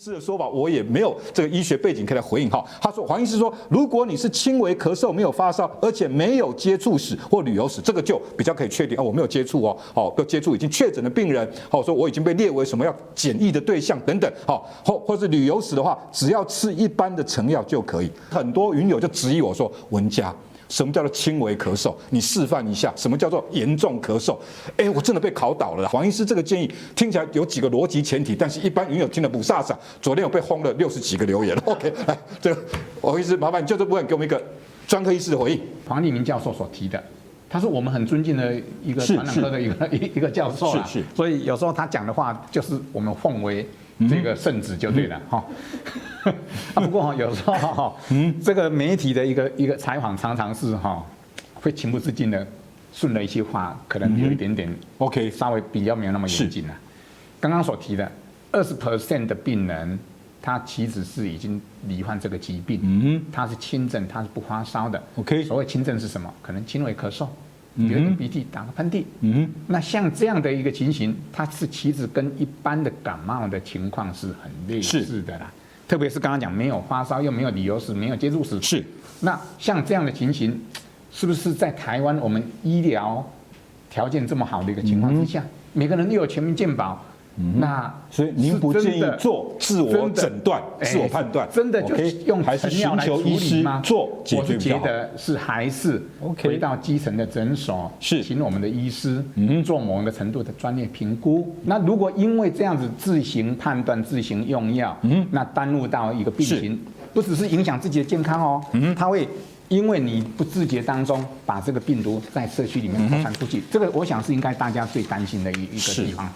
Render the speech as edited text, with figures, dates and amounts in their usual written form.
师的说法，我也没有这个医学背景可以来回应哈。他说，黄医师说，如果你是轻微咳嗽，没有发烧，而且没有接触史或旅游史，这个就比较可以确定我没有接触不接触已经确诊的病人，说我已经被列为什么要检疫的对象等等，或是旅游史的话，只要吃一般的成药就可以。很多云友就质疑我说，文家，什么叫做轻微咳嗽？你示范一下，什么叫做严重咳嗽？我真的被考倒了。黄医师这个建议听起来有几个逻辑前提，但是一般云友听了不飒飒。昨天有被轰了60几个留言了。OK， 来，这个黄医师，麻烦你就这部分给我们一个专科医师的回应。黄立明教授所提的，他是我们很尊敬的一个传染科的一个教授啦，所以有时候他讲的话就是我们奉为这个圣旨就对了哈。不过有时候这个媒体的一个采访常常是会情不自禁的顺了一些话，可能有一点点 OK， 稍微比较没有那么严谨了。刚刚所提的20% 的病人，他其实是已经罹患这个疾病，他是轻症，他是不发烧的。OK， 所谓轻症是什么？可能轻微咳嗽，有一点鼻涕，打个喷嚏。那像这样的一个情形，它是其实跟一般的感冒的情况是很类似的啦。特别是刚刚讲没有发烧，又没有理由史，没有接触史。是。那像这样的情形，是不是在台湾我们医疗条件这么好的一个情况之下，每个人又有全民健保？那所以您不建议做自我诊断、自我判断，真的就用成药来处理吗？做解决我是觉得是还是回到基层的诊所，请我们的医师做某一个程度的专业评估。那如果因为这样子自行判断、自行用药，那耽误到一个病情，不只是影响自己的健康哦，它会因为你不自觉当中把这个病毒在社区里面扩散出去，这个我想是应该大家最担心的一个地方。